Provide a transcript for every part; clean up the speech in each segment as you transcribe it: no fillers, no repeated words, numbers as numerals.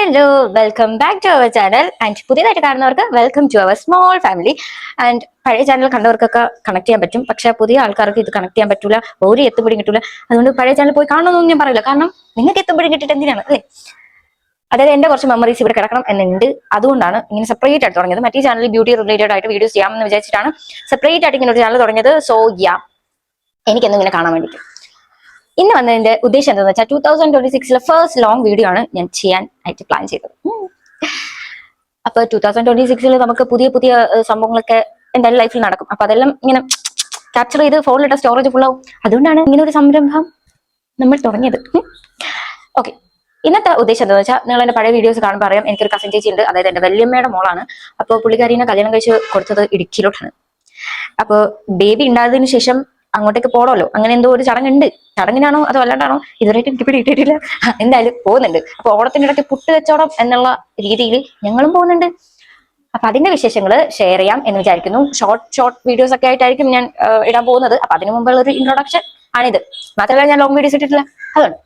Hello, welcome back to our channel. And പുതിയതായിട്ട് കാണുന്നവർക്ക് welcome to our small family. And പഴയ channel കണ്ടവർക്കൊക്കെ connect ചെയ്യാൻ പറ്റും, പക്ഷെ പുതിയ ആൾക്കാർക്ക് ഇത് കണക്ട് ചെയ്യാൻ പറ്റൂല, ഒരു എത്തുപിടി കിട്ടൂല. അതുകൊണ്ട് പഴയ ചാനൽ പോയി കാണണമെന്നൊന്നും ഞാൻ പറയില്ല, കാരണം നിങ്ങൾക്ക് എത്തുപിടി കിട്ടിയിട്ട് എന്തിനാണ് അല്ലേ? അതായത് എന്റെ കുറച്ച് മെമ്മറീസ് ഇവിടെ കിടക്കണം എന്നുണ്ട്, അതുകൊണ്ടാണ് ഇങ്ങനെ സെപ്പറേറ്റ് ആയിട്ട് തുടങ്ങിയത്. മറ്റേ ചാനലിൽ ബ്യൂട്ടി റിലേറ്റഡ് ആയിട്ട് വീഡിയോസ് ചെയ്യാമെന്ന് വിചാരിച്ചിട്ടാണ് സെപ്പറേറ്റ് ആയിട്ട് ഇങ്ങനെ ഒരു ചാനൽ തുടങ്ങിയത്. സോ യാ, എനിക്കെന്നും ഇങ്ങനെ കാണാൻ വേണ്ടിയിട്ട്. ഇന്ന് വന്നതിന്റെ ഉദ്ദേശം എന്താണെന്ന് വെച്ചാൽ 2026 ഫസ്റ്റ് ലോങ് വീഡിയോ ആണ് ഞാൻ ചെയ്യാൻ ആയിട്ട് പ്ലാൻ ചെയ്തത്. അപ്പൊ 2026 നമുക്ക് പുതിയ പുതിയ സംഭവങ്ങളൊക്കെ എന്തായാലും ലൈഫിൽ നടക്കും. അപ്പൊ അതെല്ലാം ഇങ്ങനെ ക്യാപ്ചർ ചെയ്ത് ഫോണിലിട്ട സ്റ്റോറേജ് ഫുൾ ആവും. അതുകൊണ്ടാണ് ഇങ്ങനെ ഒരു സംരംഭം നമ്മൾ തുടങ്ങിയത്. ഓക്കെ, ഇന്നത്തെ ഉദ്ദേശം എന്താണെന്ന് വെച്ചാൽ, നിങ്ങൾ എന്റെ പഴയ വീഡിയോസ് കാണുമ്പോൾ അറിയാം, എനിക്കൊരു കസിൻ ചേച്ചി ഉണ്ട്. അതായത് എന്റെ വല്യമ്മയുടെ മോളാണ്. അപ്പോൾ പുള്ളിക്കാരിനെ കല്യാണം കഴിച്ച് കൊടുത്തത് ഇടുക്കിയിലോട്ടാണ്. അപ്പോൾ ബേബി ഉണ്ടായതിനു ശേഷം അങ്ങോട്ടേക്ക് പോകണമല്ലോ, അങ്ങനെ എന്തോ ഒരു ചടങ്ങുണ്ട്. ചടങ്ങിനാണോ അതോ അല്ലാണ്ടാണോ ഇതുവരെയായിട്ട് എനിക്ക് പിടിയിട്ടിട്ടില്ല. എന്തായാലും പോകുന്നുണ്ട്. അപ്പൊ ഓണത്തിനിടയ്ക്ക് പുട്ട് വെച്ചോണം എന്നുള്ള രീതിയിൽ ഞങ്ങളും പോകുന്നുണ്ട്. അപ്പൊ അതിന്റെ വിശേഷങ്ങൾ ഷെയർ ചെയ്യാം എന്ന് വിചാരിക്കുന്നു. ഷോർട്ട് വീഡിയോസ് ഒക്കെ ആയിട്ടായിരിക്കും ഞാൻ ഇടാൻ പോകുന്നത്. അപ്പൊ അതിനു മുമ്പുള്ള ഒരു ഇൻട്രൊഡക്ഷൻ ആണിത്. മാത്രമല്ല ഞാൻ ലോങ് വീഡിയോസ് ഇട്ടിട്ടില്ല, അതുകൊണ്ട്.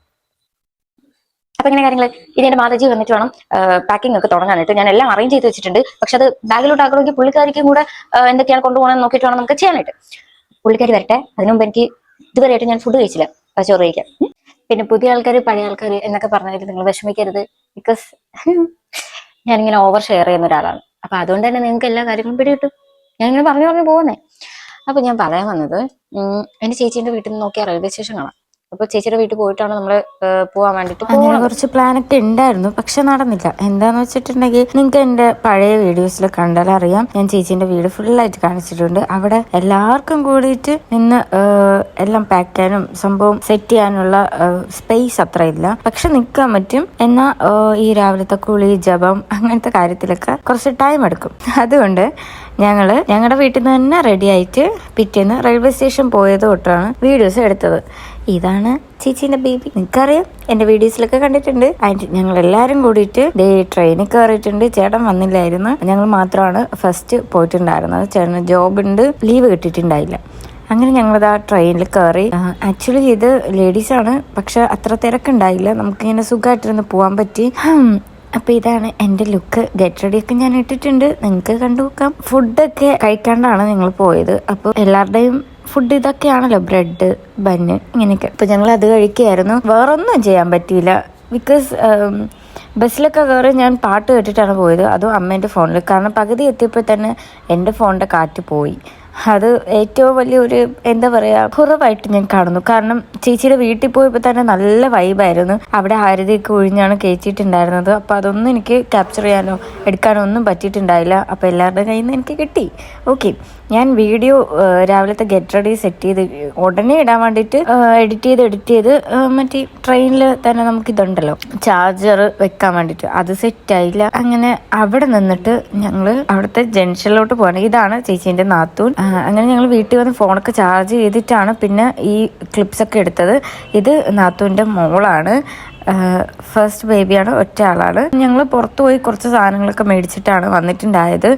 അപ്പൊ ഇങ്ങനെ കാര്യങ്ങൾ ഇനി എന്റെ മാതാജി വന്നിട്ട് വേണം പാക്കിംഗ് ഒക്കെ തുടങ്ങാനായിട്ട്. ഞാൻ എല്ലാം അറേഞ്ച് ചെയ്ത് വെച്ചിട്ടുണ്ട്. പക്ഷെ അത് ബാഗിലോട്ട് ആക്കണമെങ്കിൽ പുള്ളിക്കാരിക്കും കൂടെ എന്തൊക്കെയാണ് കൊണ്ടുപോകണമെന്ന് നോക്കിയിട്ട് വേണം നമുക്ക് ചെയ്യാനായിട്ട്. പുള്ളിക്കാരി വരട്ടെ, അതിനു മുമ്പ് എനിക്ക് ഇതുവരെയായിട്ട് ഞാൻ ഫുഡ് കഴിച്ചില്ല, ചോറ് കഴിക്കാം. പിന്നെ പുതിയ ആൾക്കാർ പഴയ ആൾക്കാർ എന്നൊക്കെ പറഞ്ഞിട്ട് നിങ്ങൾ വിഷമിക്കരുത്. ബിക്കോസ് ഞാനിങ്ങനെ ഓവർ ഷെയർ ചെയ്യുന്ന ഒരാളാണ്. അപ്പൊ അതുകൊണ്ട് തന്നെ നിങ്ങൾക്ക് എല്ലാ കാര്യങ്ങളും പിടികിട്ടും. ഞാനിങ്ങനെ പറഞ്ഞു പോകുന്നേ. അപ്പൊ ഞാൻ പറയാൻ വന്നത്, എന്റെ ചേച്ചീന്റെ വീട്ടിൽ നിന്ന് നോക്കിയ റെയിൽവേ സ്റ്റേഷൻ കാണാം. അപ്പൊ ചേച്ചിയുടെ വീട്ടിൽ പോയിട്ടാണ് നമ്മള് പോവാൻ വേണ്ടിട്ട്. അങ്ങനെ കുറച്ച് പ്ലാനൊക്കെ ഉണ്ടായിരുന്നു, പക്ഷെ നടന്നില്ല. എന്താന്ന് വെച്ചിട്ടുണ്ടെങ്കിൽ, നിങ്ങൾക്ക് എന്റെ പഴയ വീഡിയോസിൽ കണ്ടാൽ അറിയാം, ഞാൻ ചേച്ചീന്റെ വീട് ഫുള്ളായിട്ട് കാണിച്ചിട്ടുണ്ട്. അവിടെ എല്ലാവർക്കും കൂടിയിട്ട് നിന്ന് എല്ലാം പാക്ക് ചെയ്യാനും സംഭവം സെറ്റ് ചെയ്യാനുള്ള സ്പേസ് അത്ര ഇല്ല. പക്ഷെ നിൽക്കാൻ പറ്റും. എന്നാ ഈ രാവിലത്തെ കുളി ജപം അങ്ങനത്തെ കാര്യത്തിലൊക്കെ കുറച്ച് ടൈം എടുക്കും. അതുകൊണ്ട് ഞങ്ങളുടെ വീട്ടിൽ നിന്ന് തന്നെ റെഡി ആയിട്ട് പിറ്റേന്ന് റെയിൽവേ സ്റ്റേഷൻ പോയത് തൊട്ടാണ് വീഡിയോസ് എടുത്തത്. ഇതാണ് ചേച്ചീന്റെ ബേബി. നിങ്ങൾക്കറിയാം, എന്റെ വീഡിയോസിലൊക്കെ കണ്ടിട്ടുണ്ട്. ആൻഡ് ഞങ്ങൾ എല്ലാരും കൂടിയിട്ട് ട്രെയിനിൽ കയറിയിട്ടുണ്ട്. ചേട്ടൻ വന്നില്ലായിരുന്നു, ഞങ്ങൾ മാത്രമാണ് ഫസ്റ്റ് പോയിട്ടുണ്ടായിരുന്നത്. ചേട്ടന് ജോബ് ഉണ്ട്, ലീവ് കിട്ടിയിട്ടുണ്ടായില്ല. അങ്ങനെ ഞങ്ങളത് ആ ട്രെയിനിൽ കയറി. ആക്ച്വലി ഇത് ലേഡീസ് ആണ്, പക്ഷെ അത്ര തിരക്കുണ്ടായില്ല. നമുക്കിങ്ങനെ സുഖമായിട്ടിരുന്ന് പോകാൻ പറ്റി. അപ്പൊ ഇതാണ് എന്റെ ലുക്ക്. ഗെറ്റ് റെഡി ഒക്കെ ഞാൻ ഇട്ടിട്ടുണ്ട്, നിങ്ങൾക്ക് കണ്ടു നോക്കാം. ഫുഡൊക്കെ കഴിക്കാണ്ടാണ് ഞങ്ങൾ പോയത്. അപ്പൊ എല്ലാവരുടെയും ഫുഡ് ഇതൊക്കെയാണല്ലോ, ബ്രെഡ്, ബന്ന്, ഇങ്ങനെയൊക്കെ. അപ്പൊ ഞങ്ങൾ അത് കഴിക്കുകയായിരുന്നു. വേറൊന്നും ചെയ്യാൻ പറ്റിയില്ല. ബിക്കോസ് ബസ്സിലൊക്കെ കയറി ഞാൻ പാട്ട് കേട്ടിട്ടാണ് പോയത്, അതും അമ്മേൻ്റെ ഫോണിൽ. കാരണം പകുതി എത്തിയപ്പോൾ തന്നെ എൻ്റെ ഫോണിൻ്റെ കാറ്റ് പോയി. അത് ഏറ്റവും വലിയൊരു എന്താ പറയുക കുറവായിട്ട് ഞാൻ കാണുന്നു. കാരണം ചേച്ചിയുടെ വീട്ടിൽ പോയപ്പോൾ തന്നെ നല്ല വൈബായിരുന്നു. അവിടെ ആരതിയൊക്കെ ഒഴിഞ്ഞാണ് കയറ്റിയിട്ടുണ്ടായിരുന്നത്. അപ്പോൾ അതൊന്നും എനിക്ക് ക്യാപ്ചർ ചെയ്യാനോ എടുക്കാനോ ഒന്നും പറ്റിയിട്ടുണ്ടായില്ല. അപ്പോൾ എല്ലാവരുടെ കയ്യിൽ നിന്ന് എനിക്ക് കിട്ടി. ഓക്കെ, ഞാൻ വീഡിയോ രാവിലത്തെ ഗെറ്റ് റെഡി സെറ്റ് ചെയ്ത് ഉടനെ ഇടാൻ വേണ്ടിയിട്ട് എഡിറ്റ് ചെയ്ത് മറ്റേ ട്രെയിനിൽ തന്നെ നമുക്കിതുണ്ടല്ലോ ചാർജർ വെക്കാൻ വേണ്ടിയിട്ട്, അത് സെറ്റായില്ല. അങ്ങനെ അവിടെ നിന്നിട്ട് ഞങ്ങൾ അവിടുത്തെ ജംഗ്ഷനിലോട്ട് പോകണം. ഇതാണ് ചേച്ചീൻ്റെ നാത്തൂൻ. അങ്ങനെ ഞങ്ങൾ വീട്ടിൽ വന്ന് ഫോണൊക്കെ ചാർജ് ചെയ്തിട്ടാണ് പിന്നെ ഈ ക്ലിപ്സ് ഒക്കെ എടുത്തത്. ഇത് നാത്തൂൻ്റെ മോളാണ്, ഫസ്റ്റ് ബേബിയാണ്, ഒറ്റ ആളാണ്. ഞങ്ങൾ പുറത്തു പോയി കുറച്ച് സാധനങ്ങളൊക്കെ മേടിച്ചിട്ടാണ് വന്നിട്ടുണ്ടായത്.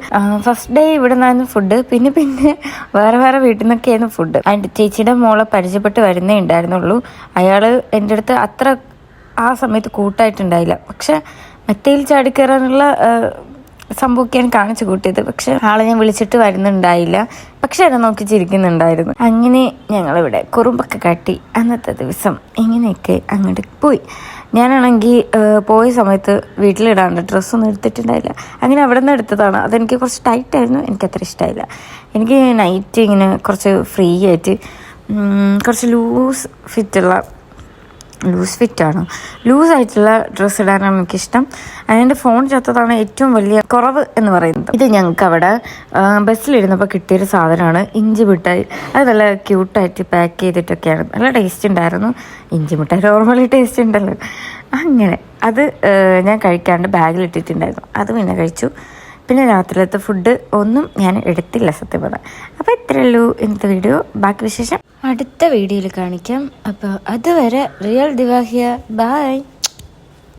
ഫസ്റ്റ് ഡേ ഇവിടെ നിന്നായിരുന്നു ഫുഡ്, പിന്നെ വേറെ വീട്ടിൽ നിന്നൊക്കെയായിരുന്നു ഫുഡ്. ആൻഡ് ചേച്ചിയുടെ മോളെ പരിചയപ്പെട്ട് വരുന്നേ ഉണ്ടായിരുന്നുള്ളൂ. അയാൾ എൻ്റെ അടുത്ത് അത്ര ആ സമയത്ത് കൂട്ടായിട്ടുണ്ടായില്ല. പക്ഷെ മെത്തയിൽ ചാടിക്കയറാനുള്ള സംഭവമൊക്കെയാണ് കാണിച്ചു കൂട്ടിയത്. പക്ഷെ ആളെ ഞാൻ വിളിച്ചിട്ട് വരുന്നുണ്ടായില്ല, പക്ഷെ എന്നെ നോക്കി ചിരിക്കുന്നുണ്ടായിരുന്നു. അങ്ങനെ ഞങ്ങളിവിടെ കുറുമ്പൊക്കെ കാട്ടി അന്നത്തെ ദിവസം ഇങ്ങനെയൊക്കെ അങ്ങോട്ട് പോയി. ഞാനാണെങ്കിൽ പോയ സമയത്ത് വീട്ടിലിടാണ്ട് ഡ്രസ്സൊന്നും എടുത്തിട്ടുണ്ടായില്ല. അങ്ങനെ അവിടെ നിന്ന് എടുത്തതാണ്. അതെനിക്ക് കുറച്ച് ടൈറ്റായിരുന്നു, എനിക്കത്ര ഇഷ്ടമായില്ല. എനിക്ക് നൈറ്റ് ഇങ്ങനെ കുറച്ച് ഫ്രീ ആയിട്ട് കുറച്ച് ലൂസ് ലൂസായിട്ടുള്ള ഡ്രസ്സ് ഇടാനാണ് എനിക്കിഷ്ടം. അതിൻ്റെ ഫോൺ ചത്തതാണ് ഏറ്റവും വലിയ കുറവ് എന്ന് പറയുന്നത്. ഇത് ഞങ്ങൾക്ക് അവിടെ ബസ്സിലിരുന്നപ്പോൾ കിട്ടിയൊരു സാധനമാണ്, ഇഞ്ചി മിഠായി. അത് നല്ല ക്യൂട്ടായിട്ട് പാക്ക് ചെയ്തിട്ടൊക്കെയാണ്, നല്ല ടേസ്റ്റ് ഉണ്ടായിരുന്നു. ഇഞ്ചി മിഠായി നോർമലി ടേസ്റ്റ് ഉണ്ടല്ലോ. അങ്ങനെ അത് ഞാൻ കഴിക്കാണ്ട് ബാഗിലിട്ടിട്ടുണ്ടായിരുന്നു, അത് പിന്നെ കഴിച്ചു. പിന്നെ രാത്രിയിലത്തെ ഫുഡ് ഒന്നും ഞാൻ എടുത്തില്ല സത്യം പറഞ്ഞാൽ. അപ്പോൾ ഇത്രയേ ഉള്ളൂ ഇന്നത്തെ വീഡിയോ. ബാക്കി വിശേഷം അടുത്ത വീഡിയോയിൽ കാണിക്കാം. അപ്പോൾ അതുവരെ റിയൽ ദിവാഹിയ, ബൈ.